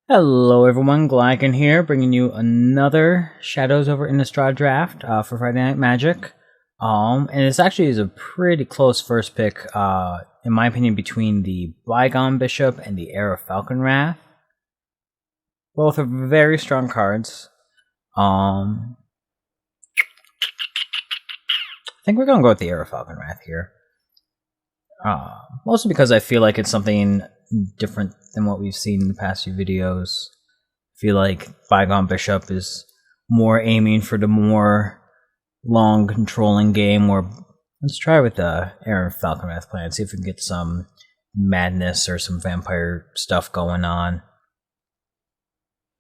Hello everyone, Glieken here, bringing you another Shadows over Innistrad draft for Friday Night Magic. And this actually is a pretty close first pick, in my opinion, between the Bygone Bishop and the Heir of Falconwrath. Both are very strong cards. I think we're going to go with the Heir of Falconwrath here. Mostly because I feel like it's something different than what we've seen in the past few videos. I feel like Bygone Bishop is more aiming for the more long controlling game, or let's try with the Heir of Falconwrath plan, see if we can get some madness or some vampire stuff going on.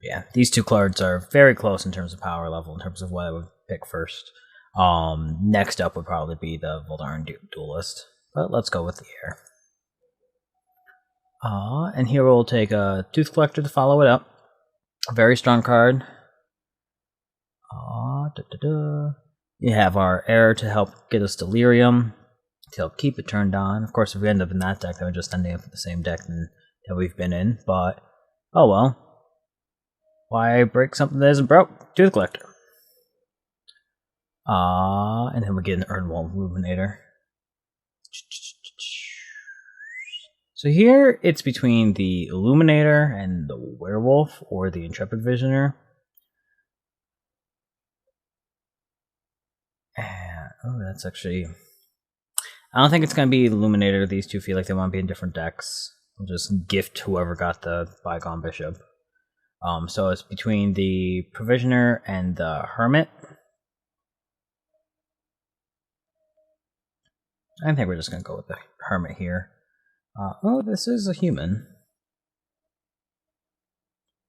Yeah, these two cards are very close in terms of power level, in terms of what I would pick first. Next up would probably be the Voldaren Duelist, but let's go with the Heir. And here we'll take a Tooth Collector to follow it up. A very strong card. You have our Heir to help get us Delirium, to help keep it turned on. Of course, if we end up in that deck, then we're just ending up in the same deck that we've been in, but oh well. Why break something that isn't broke? Tooth Collector. And then we get an Urnwall Illuminator. So here it's between the Illuminator and the Werewolf, or the Intrepid Visioner. Oh, that's actually... I don't think it's going to be Illuminator. These two feel like they want to be in different decks. We'll just gift whoever got the Bygone Bishop. So it's between the Provisioner and the Hermit. I think we're just going to go with the Hermit here. Oh, this is a human.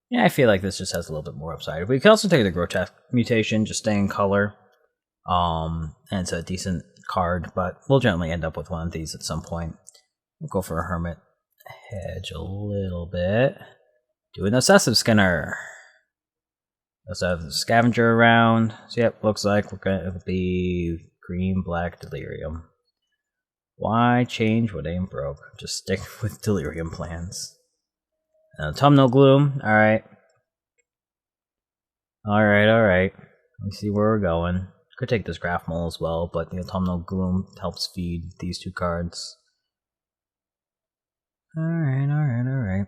Yeah, I feel like this just has a little bit more upside. We could also take the Grotesque Mutation, just stay in color. And it's a decent card, but we'll generally end up with one of these at some point. We'll go for a Hermit. Hedge a little bit. Do an Obsessive Skinner. Also have the Scavenger around. So yep, looks like we're going to be green, black, Delirium. Why change what ain't broke? Just stick with Delirium plans. Autumnal Gloom. Alright. Alright. Let me see where we're going. Could take this Graph Mole as well, but the Autumnal Gloom helps feed these two cards. Alright.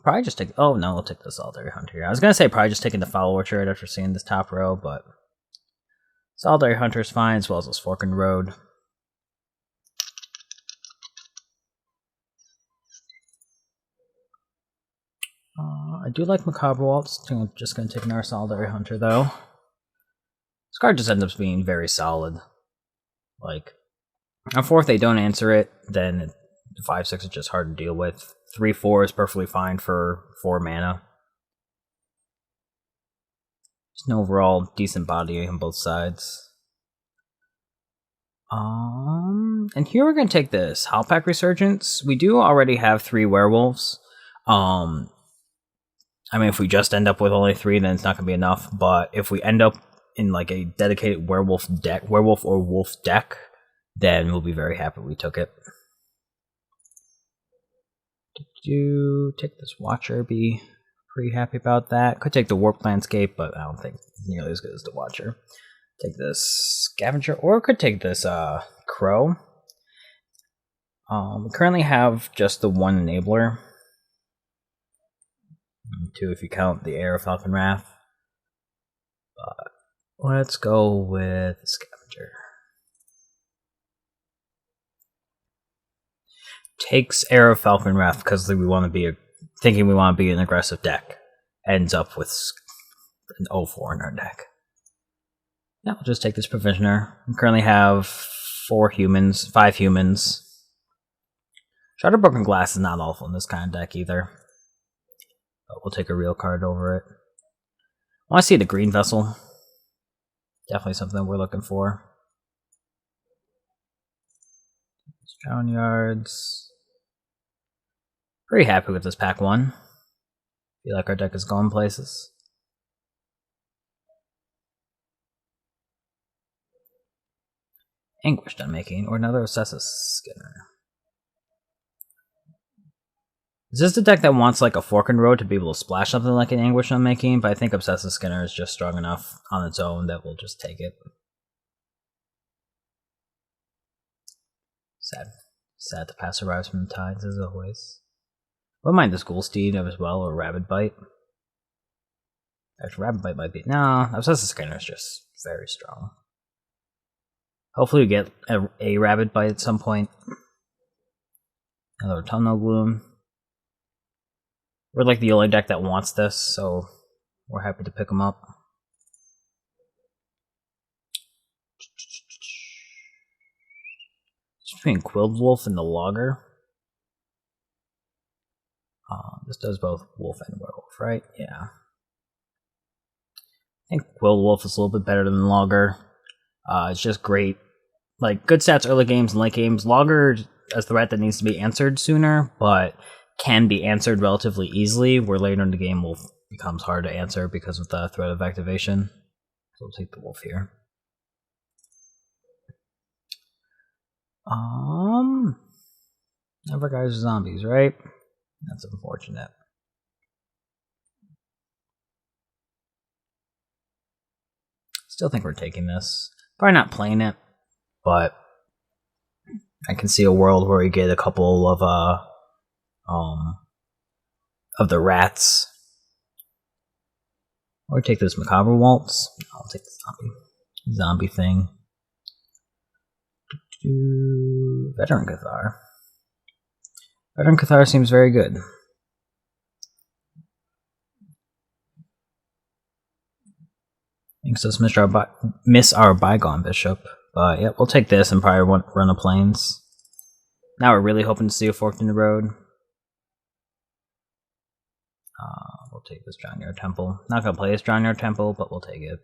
Probably just take... Oh, no, we'll take the Solitary Hunter here. I was going to say probably just taking the Foul Orchard after seeing this top row, but... Solitary Hunter's fine, as well as this Forking Road. I do like Macabre Waltz. I'm just going to take another Solitary Hunter, though. This card just ends up being very solid. Like, on 4th they don't answer it, then 5/6 is just hard to deal with. 3/4 is perfectly fine for 4 mana. Just an overall decent body on both sides. And here we're going to take this Howlpack Resurgence. We do already have 3 werewolves. I mean, if we just end up with only 3, then it's not going to be enough. But if we end up in like a dedicated werewolf or wolf deck, then we'll be very happy we took it. Take this Watcher, be pretty happy about that. Could take the Warp Landscape, but I don't think it's nearly as good as the Watcher. Take this Scavenger, or could take this Crow. We currently have just the 1 Enabler. 2 if you count the Heir of Falconwrath. But let's go with Scavenger. Takes Heir of Falconwrath because we want to be thinking we want to be an aggressive deck. Ends up with an 0/4 in our deck. Yeah, we'll just take this Provisioner. We currently have 5 humans. Shard of Broken Glass is not awful in this kind of deck either. But we'll take a real card over it. I want to see the Green Vessel. Definitely something we're looking for. Drown Yards. Pretty happy with this pack 1. Feel like our deck is going places. Anguished Unmaking, or another Obsessive Skinner. Is this the deck that wants like a Fork and Road to be able to splash something like an Anguish Unmaking? But I think Obsessive Skinner is just strong enough on its own that we'll just take it. Sad to pass arrives from the tides as always. Wouldn't mind this Ghoul Steed as well, or Rabid Bite. Actually, Rabid Bite might be... No, Obsessive Skinner is just very strong. Hopefully we get a Rabid Bite at some point. Another Tunnel Gloom. We're like the only deck that wants this, so we're happy to pick them up. It's between Quilled Wolf and the Logger. This does both Wolf and Werewolf, right? Yeah. I think Quilled Wolf is a little bit better than Logger. It's just great. Like, good stats early games and late games. Logger is the rat that needs to be answered sooner, but can be answered relatively easily, where later in the game Wolf becomes hard to answer because of the threat of activation. So we'll take the Wolf here. Never guys are zombies, right? That's unfortunate. Still think we're taking this. Probably not playing it, but I can see a world where we get a couple of the rats. Or take this Macabre Waltz. I'll take the zombie thing. Veteran Cathar. Veteran Cathar seems very good. Makes us miss our Bygone Bishop. But yeah, we'll take this and probably run a Plains. Now we're really hoping to see a Fork in the Road. We'll take this John Temple. Not gonna play this John Temple, but we'll take it.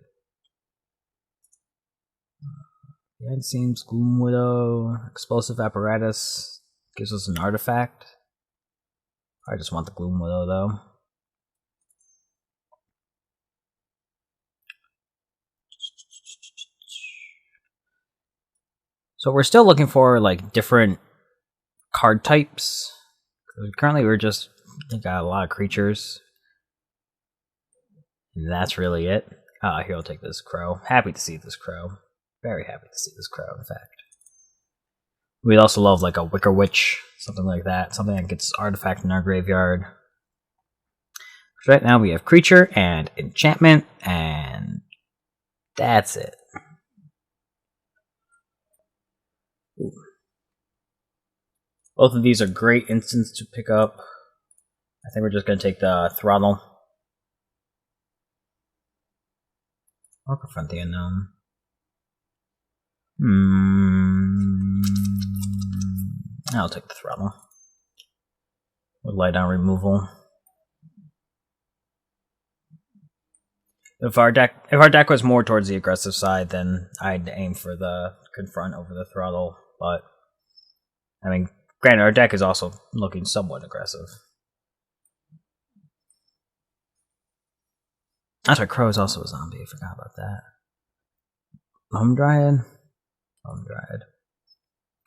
Yeah, it seems Gloom Widow, Explosive Apparatus gives us an artifact. I just want the Gloom Widow though. So we're still looking for like different card types. Currently we're just got a lot of creatures. And that's really it. Here, I'll take this Crow. Happy to see this Crow. Very happy to see this Crow, in fact. We'd also love like a Wicker Witch, something like that. Something that gets artifact in our graveyard. Right now we have creature and enchantment, and that's it. Ooh. Both of these are great instants to pick up. I think we're just going to take the Throttle. Or Confront the Unknown. I'll take the Throttle. With light on removal. If our deck was more towards the aggressive side, then I'd aim for the Confront over the Throttle. But I mean, granted, our deck is also looking somewhat aggressive. That's why Crow is also a zombie. I forgot about that. Home Dryad.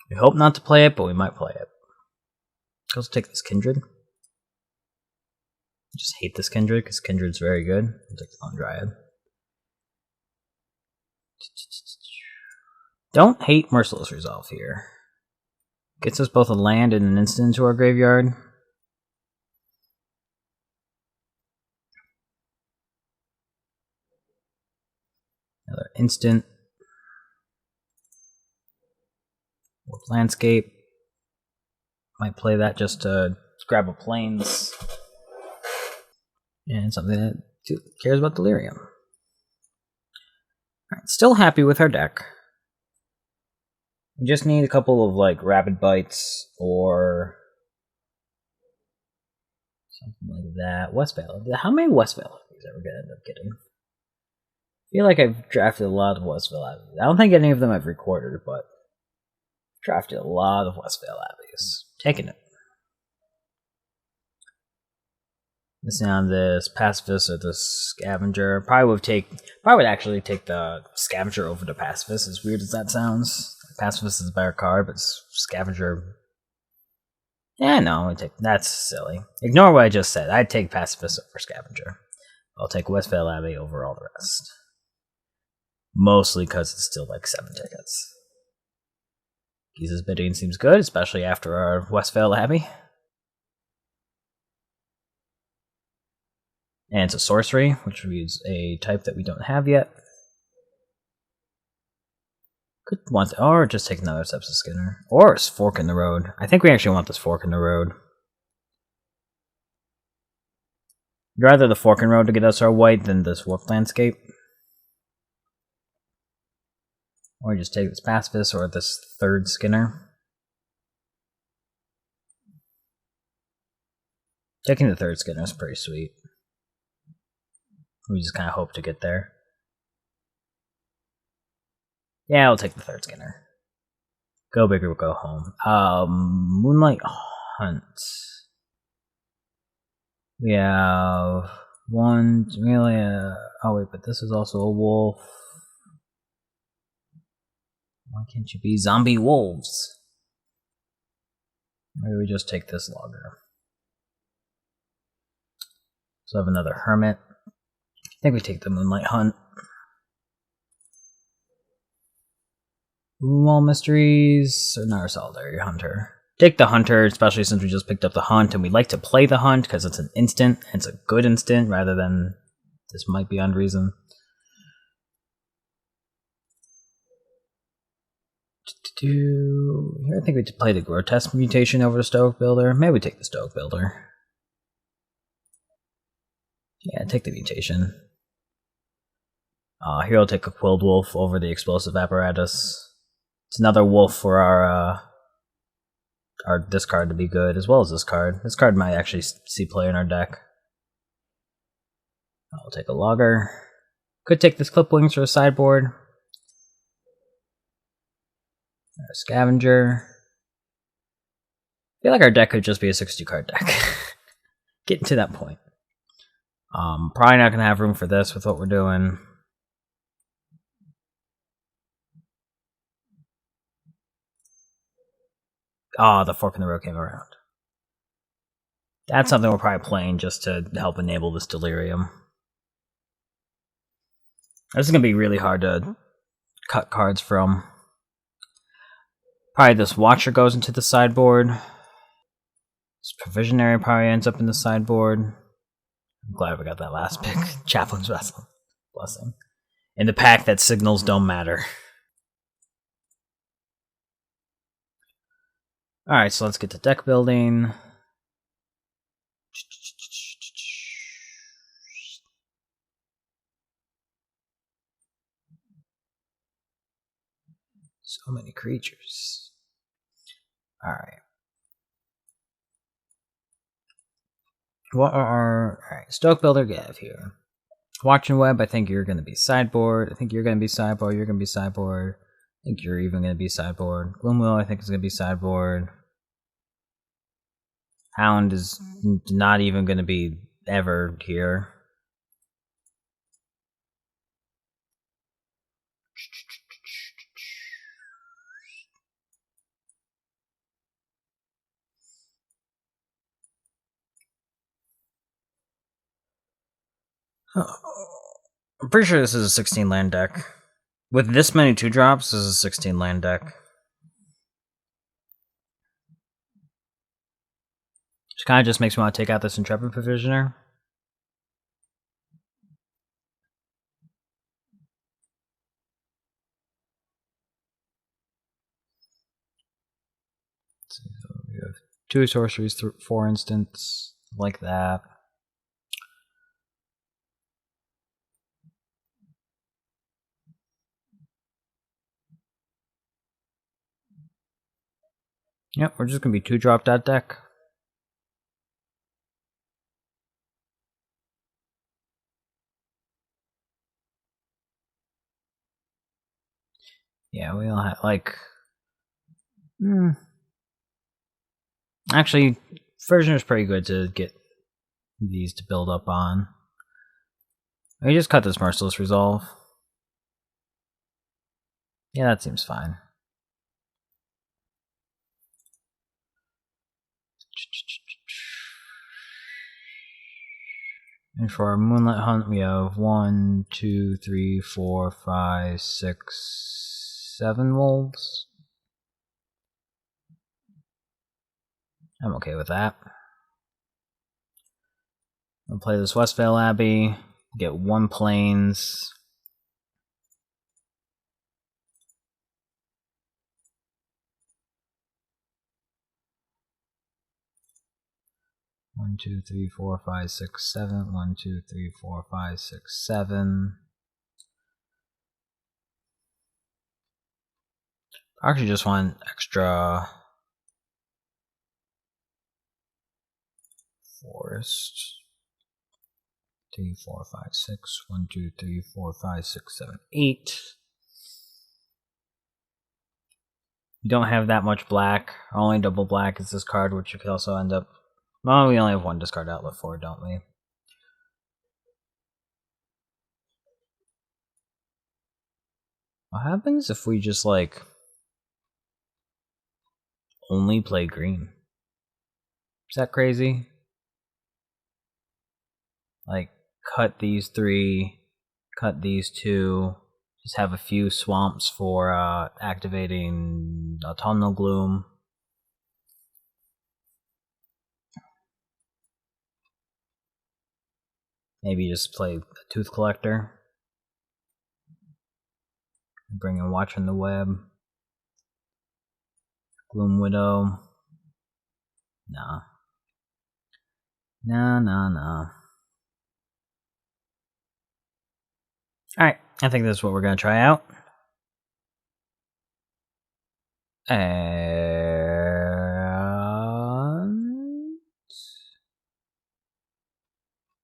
We hope not to play it, but we might play it. Let's take this Kindred. I just hate this Kindred because Kindred's very good. I'll take the Home Dryad. Don't hate Merciless Resolve here. Gets us both a land and an instant into our graveyard. Another instant. With Landscape. Might play that just to grab a Plains. And something that cares about Delirium. Alright, still happy with our deck. We just need a couple of like Rapid Bites or something like that. Westvale. How many Westvale are these ever gonna end up getting? I feel like I've drafted a lot of Westvale Abbeys. I don't think any of them I've recorded, but I've drafted a lot of Westvale Abbeys. Taking it. Missing on this Pacifist or the Scavenger. Probably would actually take the Scavenger over the Pacifist, as weird as that sounds. Pacifist is a better card, but Scavenger... Yeah, no, that's silly. Ignore what I just said. I'd take Pacifist over Scavenger. I'll take Westvale Abbey over all the rest. Mostly because it's still like 7 tickets. Giza's bidding seems good, especially after our Westvale Abbey. And it's a sorcery, which is a type that we don't have yet. Could want, or just take another Sepsis Skinner. Or a Fork in the Road. I think we actually want this Fork in the Road. I'd rather the Fork in the Road to get us our white than this Warped Landscape. Or just take this Pacifist or this 3rd Skinner. Taking the 3rd Skinner is pretty sweet. We just kind of hope to get there. Yeah, I'll take the 3rd Skinner. Go big or go home. Moonlight Hunt. We have one, really, oh wait, but this is also a wolf. Why can't you be zombie wolves? Maybe we just take this logger. So I have another hermit. I think we take the Moonlight Hunt. Wall Mysteries, or not our Solitary Hunter. Take the Hunter, especially since we just picked up the Hunt, and we like to play the Hunt because it's an instant, and it's a good instant, rather than this might be unreason. I think we could play the Grotesque Mutation over the Stoic Builder. Maybe we take the Stoic Builder. Yeah, take the Mutation. Here I'll take a Quilled Wolf over the Explosive Apparatus. It's another wolf for our this card to be good, as well as this card. This card might actually see play in our deck. I'll take a Logger. Could take this Clipwings for a sideboard. A Scavenger. I feel like our deck could just be a 62-card deck. Getting to that point. Probably not going to have room for this with what we're doing. The Fork in the Road came around. That's something we're probably playing just to help enable this Delirium. This is going to be really hard to cut cards from. Probably this Watcher goes into the sideboard. This Provisionary probably ends up in the sideboard. I'm glad we got that last pick. Chaplain's Vessel. Blessing. In the pack that signals don't matter. Alright, so let's get to deck building. So many creatures. Alright. What are our... Alright, Stoic Builder Gav here. Watching Web, I think you're going to be sideboard. I think you're going to be sideboard. You're going to be sideboard. I think you're even going to be sideboard. Gloomwheel, I think, is going to be sideboard. Hound is not even going to be ever here. I'm pretty sure this is a 16 land deck. With this many 2-drops, this is a 16 land deck. Which kind of just makes me want to take out this Intrepid Provisioner. So we have 2 sorceries, 4 instants, like that. Yep, we're just going to be 2-drop that deck. Yeah, we all have, like... Actually, Version is pretty good to get these to build up on. We just cut this Merciless Resolve. Yeah, that seems fine. And for our Moonlight Hunt, we have 1, 2, 3, 4, 5, 6, 7 wolves. I'm okay with that. I'll play this Westvale Abbey, get 1 plains. One, 2, 3, 4, 5, 6, 7. 1, 2, 3, 4, 5, 6, 7. I actually just want extra forest. 3, 4, 5, 6. 1, 2, 3, 4, 5, 6, 7, 8. You don't have that much black. Only double black is this card, which you could also end up. Well, we only have 1 discard outlet for it, don't we? What happens if we just, like, only play green? Is that crazy? Like, cut these 3, cut these 2, just have a few swamps for activating Autumnal Gloom. Maybe just play a Tooth Collector. Bring in Watch on the Web. Gloom Widow. Nah. Nah. Alright, I think that's what we're going to try out. And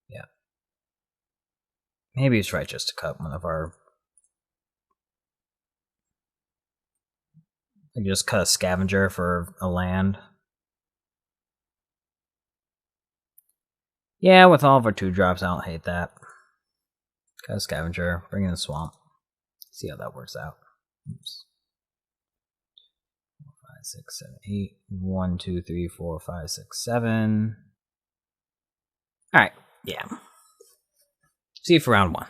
yeah. Maybe it's right just to cut one of our... I can just cut a Scavenger for a land. Yeah, with all of our 2-drops, I don't hate that. Cut a Scavenger, bring in a Swamp. See how that works out. Oops. 4, 5, 6, 7, 8. 1, 2, 3, 4, 5, 6, 7. Alright, yeah. See you for round 1.